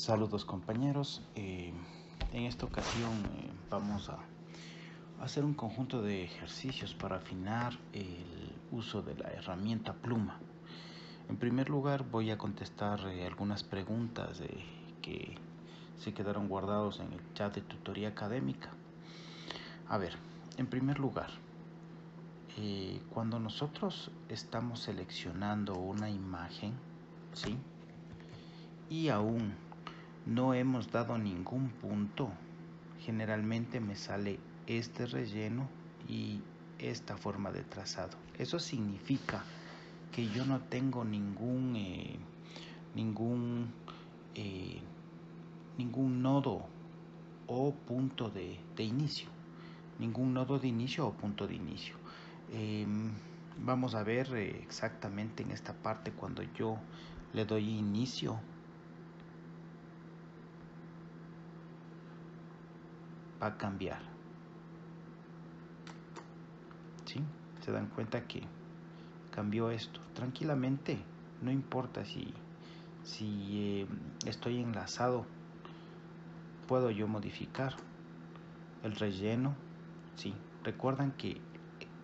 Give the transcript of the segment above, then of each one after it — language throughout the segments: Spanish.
Saludos compañeros, en esta ocasión vamos a hacer un conjunto de ejercicios para afinar el uso de la herramienta pluma. En primer lugar voy a contestar algunas preguntas que se quedaron guardados en el chat de tutoría académica. A ver, en primer lugar, cuando nosotros estamos seleccionando una imagen, ¿sí? Y aún no hemos dado ningún punto, generalmente me sale este relleno y esta forma de trazado. Eso significa que yo no tengo ningún nodo o punto de inicio, ningún nodo de inicio o punto de inicio. Vamos a ver exactamente en esta parte cuando yo le doy inicio. Va a cambiar. ¿Sí? Se dan cuenta que cambió esto. Tranquilamente, no importa si estoy enlazado, puedo yo modificar el relleno. Sí, recuerdan que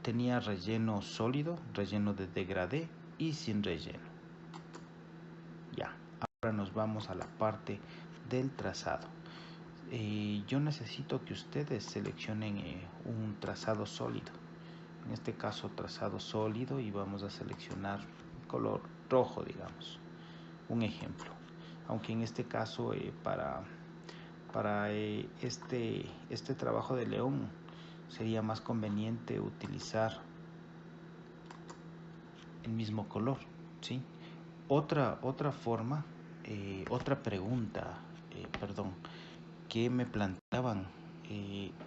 tenía relleno sólido, relleno de degradé y sin relleno. Ya, ahora nos vamos a la parte del trazado. Yo necesito que ustedes seleccionen un trazado sólido. En este caso trazado sólido, y vamos a seleccionar color rojo, digamos, un ejemplo. Aunque en este caso para este trabajo de león sería más conveniente utilizar el mismo color, ¿sí? Otra forma, otra pregunta, que me planteaban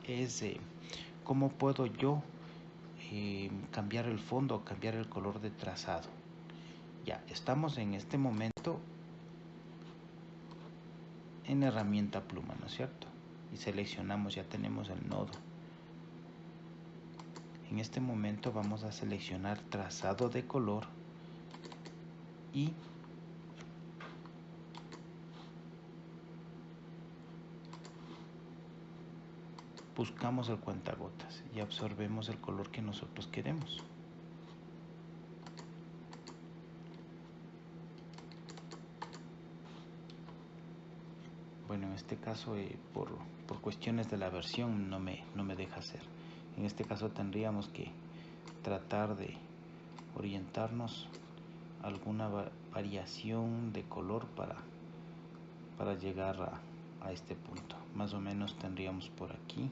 es ¿cómo puedo yo cambiar el fondo, cambiar el color de trazado? Ya, estamos en este momento en herramienta pluma, ¿no es cierto? Y seleccionamos, ya tenemos el nodo. En este momento vamos a seleccionar trazado de color y buscamos el cuentagotas y absorbemos el color que nosotros queremos. Bueno, en este caso por cuestiones de la versión no me deja hacer. En este caso tendríamos que tratar de orientarnos a alguna variación de color para llegar a este punto. Más o menos tendríamos por aquí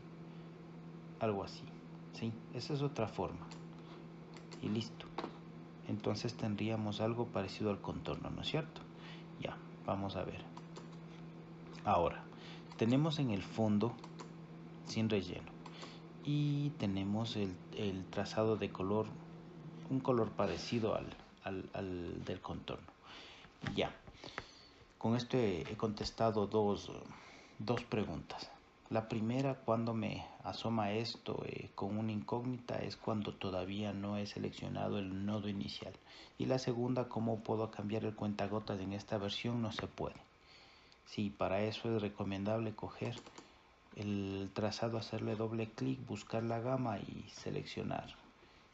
algo así, ¿sí? Esa es otra forma y listo. Entonces tendríamos algo parecido al contorno, ¿no es cierto? Ya, vamos a ver. Ahora, tenemos en el fondo sin relleno y tenemos el trazado de color, un color parecido al del contorno. Ya, con esto he contestado dos preguntas. La primera, cuando me asoma esto con una incógnita, es cuando todavía no he seleccionado el nodo inicial. Y la segunda, ¿cómo puedo cambiar el cuentagotas en esta versión? No se puede. Sí, para eso es recomendable coger el trazado, hacerle doble clic, buscar la gama y seleccionar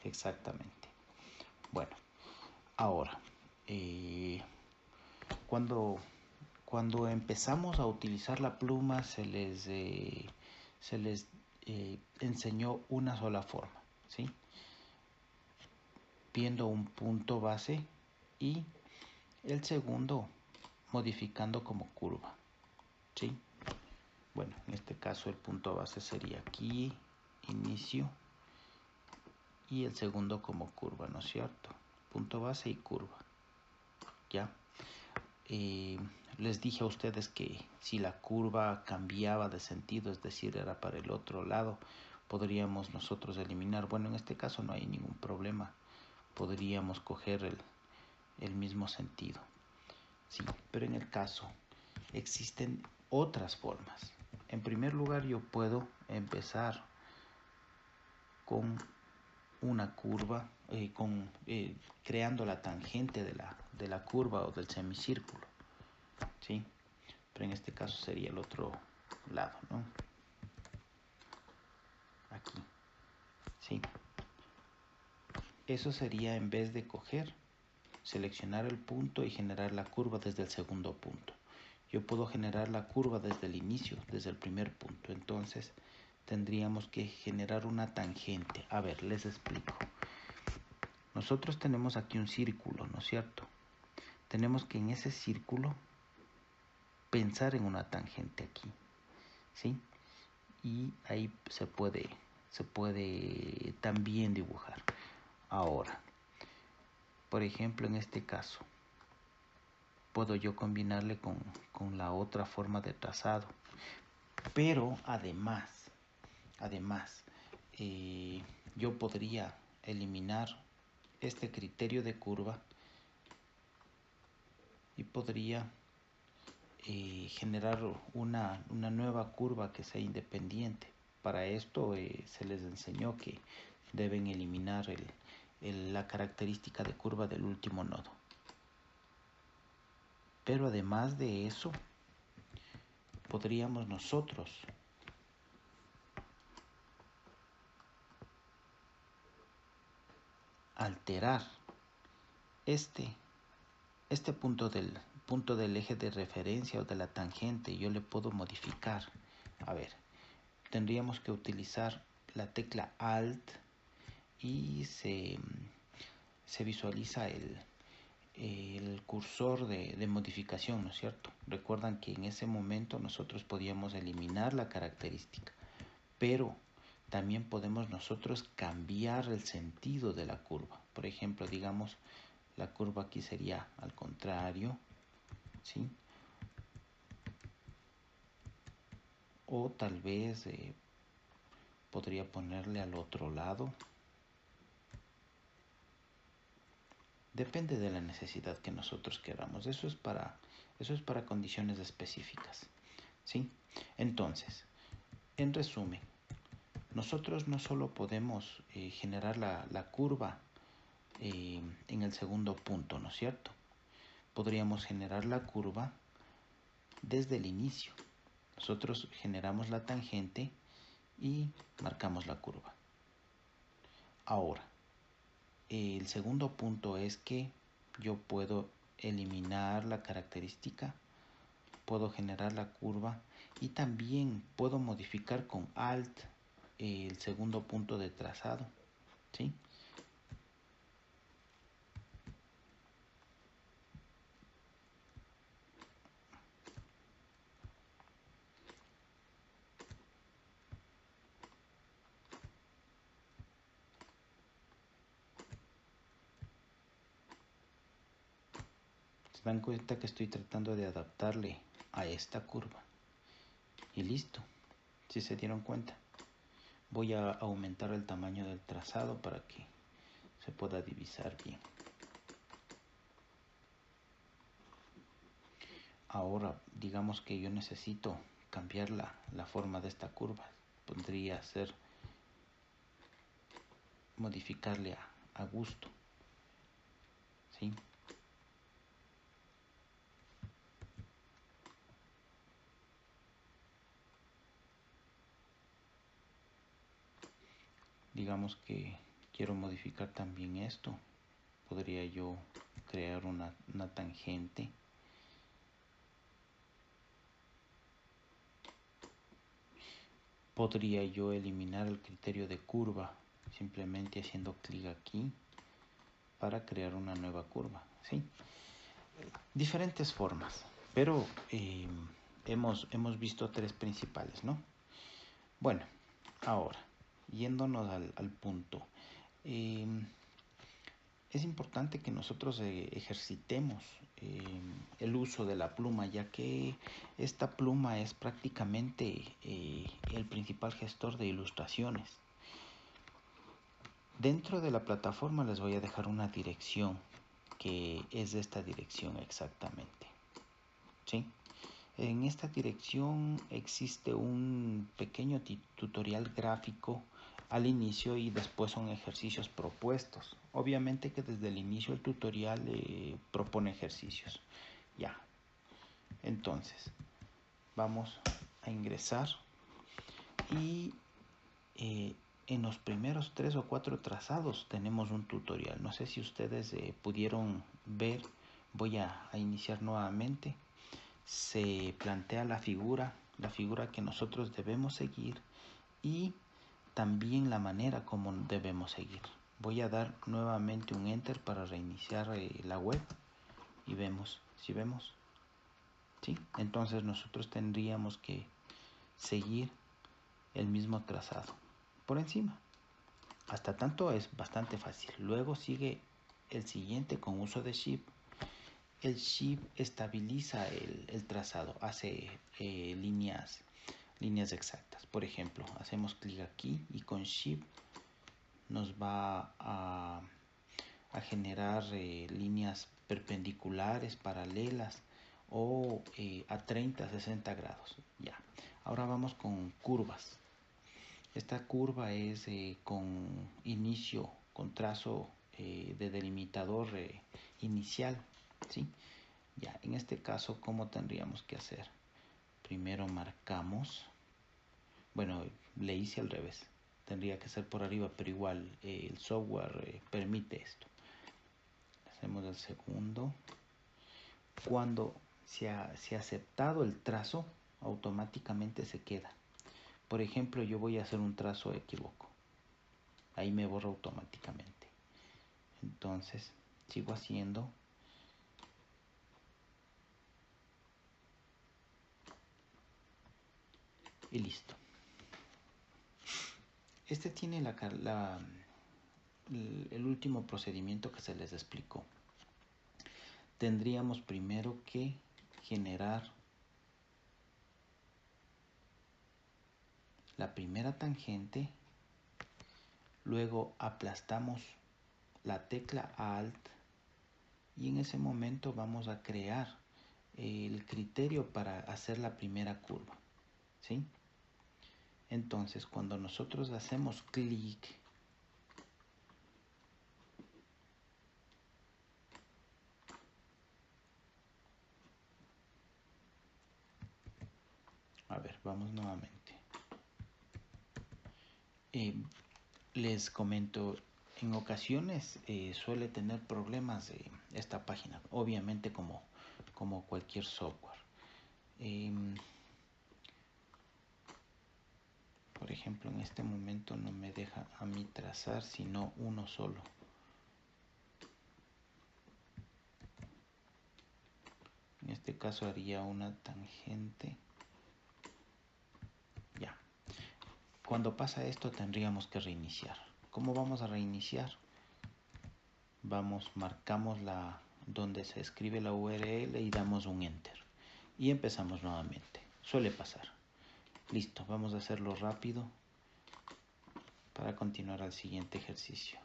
exactamente. Bueno, ahora, cuando empezamos a utilizar la pluma se les enseñó una sola forma, ¿sí? Viendo un punto base y el segundo modificando como curva, ¿sí? Bueno, en este caso el punto base sería aquí, inicio, y el segundo como curva, ¿no es cierto? Punto base y curva, ¿ya? Les dije a ustedes que si la curva cambiaba de sentido, es decir, era para el otro lado, podríamos nosotros eliminar. Bueno, en este caso no hay ningún problema. Podríamos coger el mismo sentido. Sí, pero en el caso existen otras formas. En primer lugar, yo puedo empezar con una curva, creando la tangente de la curva o del semicírculo, ¿sí? pero en este caso sería el otro lado, ¿no? Aquí, ¿sí? Eso sería, en vez de coger, seleccionar el punto y generar la curva desde el segundo punto. Yo puedo generar la curva desde el inicio, desde el primer punto. Entonces tendríamos que generar una tangente. A ver, les explico. Nosotros tenemos aquí un círculo, ¿no es cierto? Tenemos que en ese círculo pensar en una tangente aquí, ¿sí? Y ahí se puede también dibujar. Ahora, por ejemplo, en este caso, puedo yo combinarle con la otra forma de trazado. Pero además, yo podría eliminar este criterio de curva y podría generar una nueva curva que sea independiente. Para esto se les enseñó que deben eliminar la característica de curva del último nodo. Pero además de eso, podríamos nosotros alterar este punto del eje de referencia o de la tangente. Yo le puedo modificar. A ver, tendríamos que utilizar la tecla Alt y se visualiza el cursor de modificación, ¿no es cierto? Recuerdan que en ese momento nosotros podíamos eliminar la característica, pero también podemos nosotros cambiar el sentido de la curva. Por ejemplo, digamos, la curva aquí sería al contrario, ¿sí? O tal vez podría ponerle al otro lado. Depende de la necesidad que nosotros queramos. Eso es para condiciones específicas, ¿sí? Entonces, en resumen, nosotros no solo podemos generar la curva en el segundo punto, ¿no es cierto? Podríamos generar la curva desde el inicio. Nosotros generamos la tangente y marcamos la curva. Ahora, el segundo punto es que yo puedo eliminar la característica, puedo generar la curva y también puedo modificar con Alt el segundo punto de trazado, ¿sí? Se dan cuenta que estoy tratando de adaptarle a esta curva. Y listo. Si se dieron cuenta. Voy a aumentar el tamaño del trazado para que se pueda divisar bien. Ahora, digamos que yo necesito cambiar la forma de esta curva. Podría ser modificarle a gusto, ¿sí? Digamos que quiero modificar también esto. Podría yo crear una tangente. Podría yo eliminar el criterio de curva simplemente haciendo clic aquí para crear una nueva curva, ¿sí? Diferentes formas, pero hemos visto tres principales, ¿no? Bueno, ahora, yéndonos al punto. Es importante que nosotros ejercitemos el uso de la pluma, ya que esta pluma es prácticamente el principal gestor de ilustraciones. Dentro de la plataforma les voy a dejar una dirección que es esta dirección exactamente, ¿sí? En esta dirección existe un pequeño tutorial gráfico al inicio y después son ejercicios propuestos. Obviamente que desde el inicio el tutorial propone ejercicios. Ya. Entonces, vamos a ingresar y en los primeros 3 o 4 trazados tenemos un tutorial. No sé si ustedes pudieron ver. Voy a iniciar nuevamente. Se plantea la figura que nosotros debemos seguir y también la manera como debemos seguir. Voy a dar nuevamente un enter para reiniciar la web y vemos, si vemos, ¿sí? Entonces nosotros tendríamos que seguir el mismo trazado por encima. Hasta tanto es bastante fácil. Luego sigue el siguiente con uso de Shift. El Shift estabiliza el trazado, hace líneas exactas. Por ejemplo, hacemos clic aquí y con Shift nos va a generar líneas perpendiculares, paralelas o a 30, 60 grados. Ya. Ahora vamos con curvas. Esta curva es con inicio, con trazo de delimitador inicial, ¿sí? Ya, en este caso, ¿cómo tendríamos que hacer? Primero marcamos, bueno, le hice al revés, tendría que ser por arriba, pero igual el software permite esto. Hacemos el segundo. Cuando se ha aceptado el trazo, automáticamente se queda. Por ejemplo, yo voy a hacer un trazo equívoco. Ahí me borra automáticamente. Entonces, sigo haciendo. Y listo. Este tiene el último procedimiento que se les explicó. Tendríamos primero que generar la primera tangente. Luego aplastamos la tecla Alt y en ese momento vamos a crear el criterio para hacer la primera curva, ¿sí? Entonces, cuando nosotros hacemos clic, a ver, vamos nuevamente. Les comento, en ocasiones suele tener problemas esta página, obviamente como cualquier software. Por ejemplo, en este momento no me deja a mí trazar sino uno solo. En este caso haría una tangente. Ya. Cuando pasa esto tendríamos que reiniciar. ¿Cómo vamos a reiniciar? Marcamos donde se escribe la URL y damos un enter. Y empezamos nuevamente. Suele pasar. Listo, vamos a hacerlo rápido para continuar al siguiente ejercicio.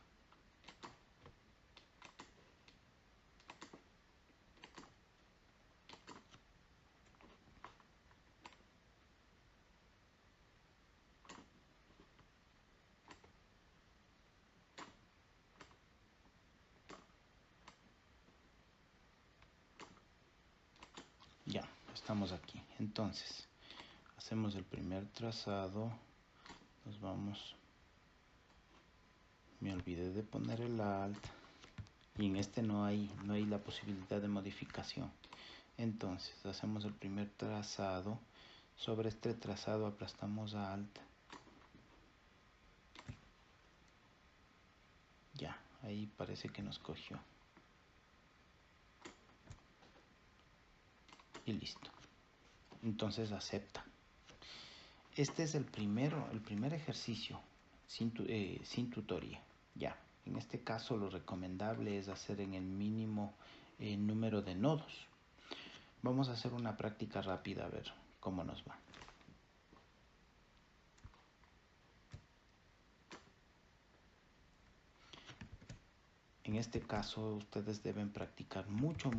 Ya, estamos aquí. Entonces, hacemos el primer trazado. Nos vamos. Me olvidé de poner el Alt. Y en este no hay la posibilidad de modificación. Entonces, hacemos el primer trazado. Sobre este trazado aplastamos a Alt. Ya, ahí parece que nos cogió. Y listo. Entonces acepta. Este es el primer ejercicio sin tutoría. Ya, en este caso lo recomendable es hacer en el mínimo número de nodos. Vamos a hacer una práctica rápida a ver cómo nos va. En este caso ustedes deben practicar mucho.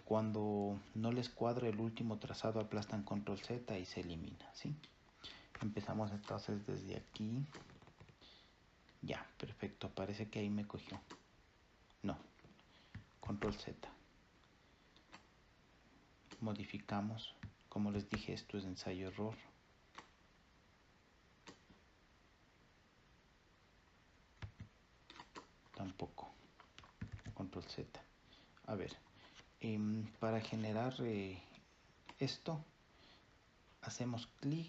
Cuando no les cuadre el último trazado aplastan control Z y se elimina, ¿sí? Empezamos entonces desde aquí. Ya, perfecto, parece que ahí me cogió. No, control Z. modificamos. Como les dije, esto es ensayo error. Tampoco. Control Z. A ver, para generar esto, hacemos clic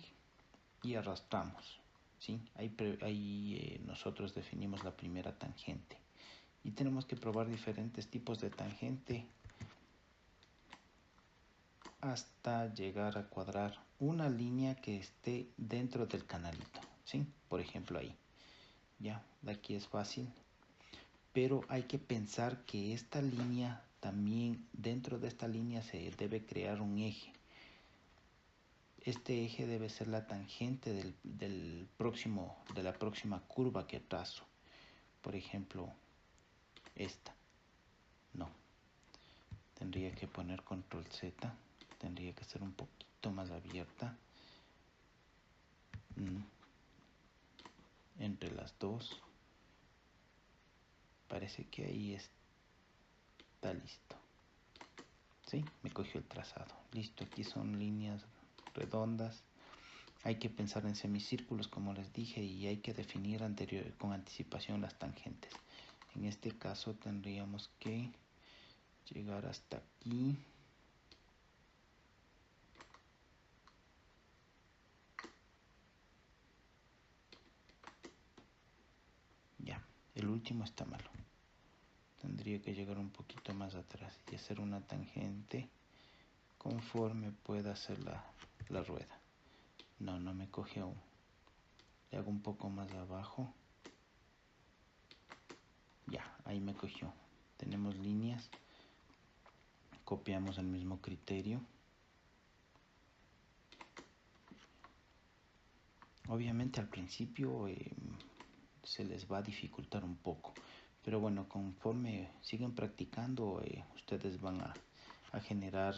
y arrastramos, ¿sí? Ahí nosotros definimos la primera tangente y tenemos que probar diferentes tipos de tangente hasta llegar a cuadrar una línea que esté dentro del canalito, ¿sí? Por ejemplo ahí, ya, de aquí es fácil, pero hay que pensar que esta línea también, dentro de esta línea se debe crear un eje. Este eje debe ser la tangente de la próxima curva que trazo. Por ejemplo, esta. No. Tendría que poner control Z. Tendría que ser un poquito más abierta. Entre las dos. Parece que ahí está listo. ¿Sí? Me cogió el trazado. Listo. Aquí son líneas redondas. Hay que pensar en semicírculos, como les dije, y hay que definir con anticipación las tangentes. En este caso tendríamos que llegar hasta aquí. Ya, el último está malo. Tendría que llegar un poquito más atrás y hacer una tangente conforme pueda hacer la rueda. No me coge aún. Le hago un poco más abajo. Ya, ahí me cogió. Tenemos líneas. Copiamos el mismo criterio. Obviamente al principio se les va a dificultar un poco, pero bueno, conforme siguen practicando, ustedes van a generar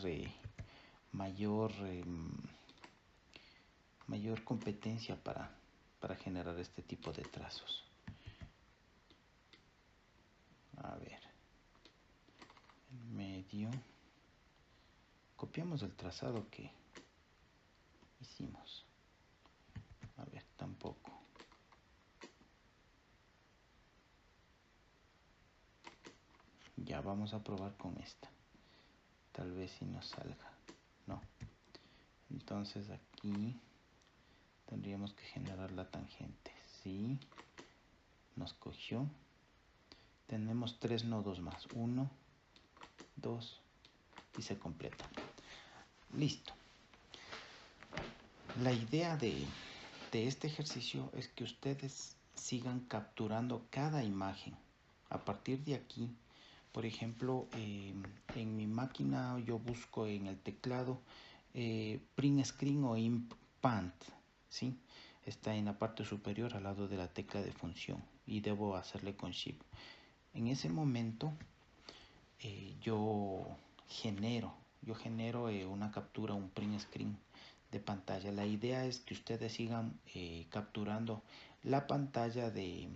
mayor competencia para generar este tipo de trazos. A ver, en medio, copiamos el trazado que hicimos. A ver, tampoco. Ya vamos a probar con esta. Tal vez si nos salga. No. Entonces aquí tendríamos que generar la tangente. Sí. Nos cogió. Tenemos 3 nodos más. 1, 2 y se completa. Listo. La idea de este ejercicio es que ustedes sigan capturando cada imagen. A partir de aquí, por ejemplo, en mi máquina yo busco en el teclado print screen o imp pant, ¿sí? Está en la parte superior al lado de la tecla de función y debo hacerle con shift. En ese momento yo genero una captura, un print screen de pantalla. La idea es que ustedes sigan capturando la pantalla de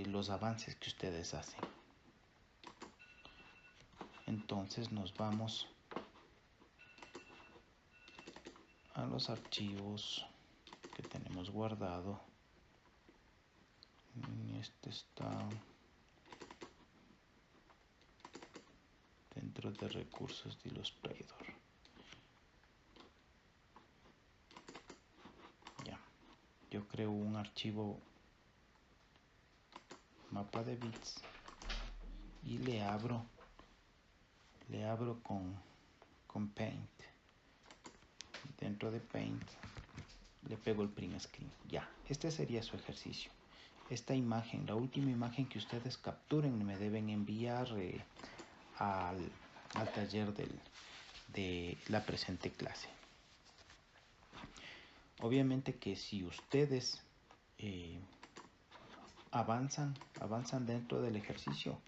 los avances que ustedes hacen. Entonces nos vamos a los archivos que tenemos guardado. Este está dentro de recursos de Illustrator. Ya, yo creo un archivo mapa de bits y le abro con Paint. Dentro de Paint le pego el print screen. Ya, este sería su ejercicio. Esta imagen, la última imagen que ustedes capturen, me deben enviar al taller de la presente clase. Obviamente que si ustedes avanzan dentro del ejercicio,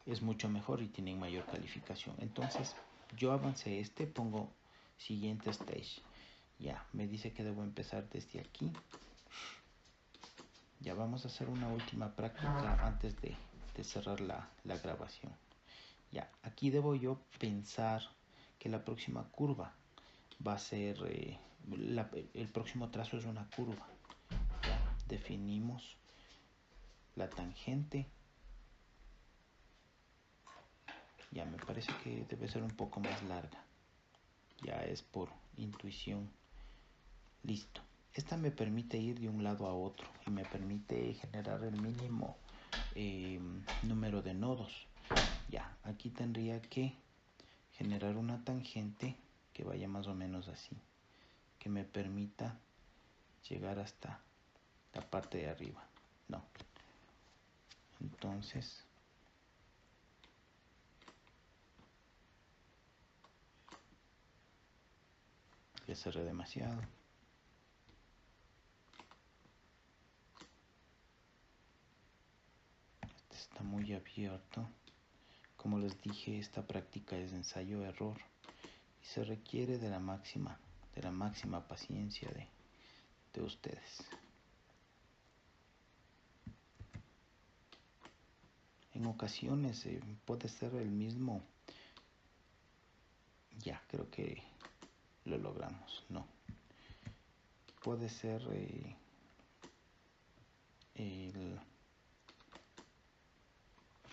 es mucho mejor y tienen mayor calificación. Entonces yo avancé pongo siguiente stage. Ya, me dice que debo empezar desde aquí. Ya vamos a hacer una última práctica antes de cerrar la grabación. Ya, aquí debo yo pensar que la próxima curva va a ser, el próximo trazo es una curva. Ya definimos la tangente. Ya me parece que debe ser un poco más larga. Ya es por intuición. Listo. Esta me permite ir de un lado a otro y me permite generar el mínimo número de nodos. Ya, aquí tendría que generar una tangente que vaya más o menos así, que me permita llegar hasta la parte de arriba. No. Entonces, le cerré demasiado. Este está muy abierto. Como les dije, esta práctica es ensayo-error y se requiere de la máxima paciencia de ustedes. En ocasiones puede ser el mismo. Ya, creo que lo logramos. No. Puede ser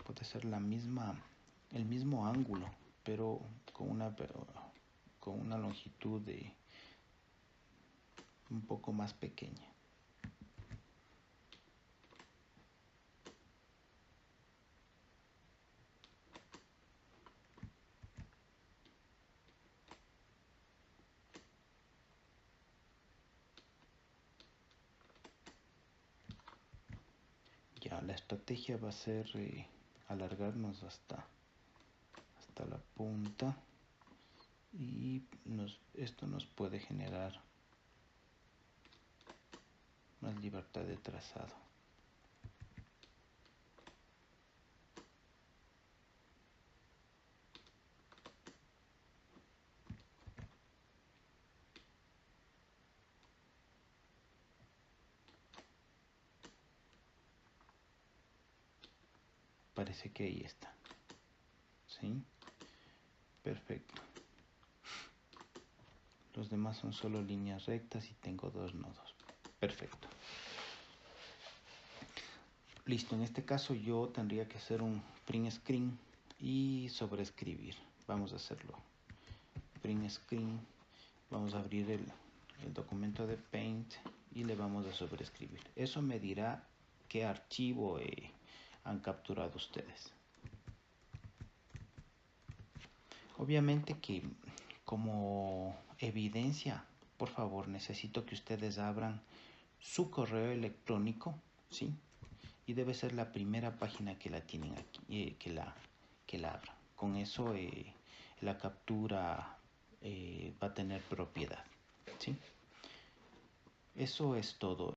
puede ser el mismo ángulo, pero con una longitud un poco más pequeña. Ya, la estrategia va a ser alargarnos hasta la punta y esto nos puede generar más libertad de trazado. Parece que ahí está. ¿Sí? Perfecto. Los demás son solo líneas rectas y tengo dos nodos. Perfecto. Listo, en este caso yo tendría que hacer un print screen y sobreescribir. Vamos a hacerlo. Print screen. Vamos a abrir el documento de Paint y le vamos a sobreescribir. Eso me dirá qué archivo han capturado ustedes. Obviamente que como evidencia, por favor, necesito que ustedes abran su correo electrónico, ¿sí? Y debe ser la primera página que la tienen aquí, que la abran. Con eso la captura va a tener propiedad, ¿sí? Eso es todo.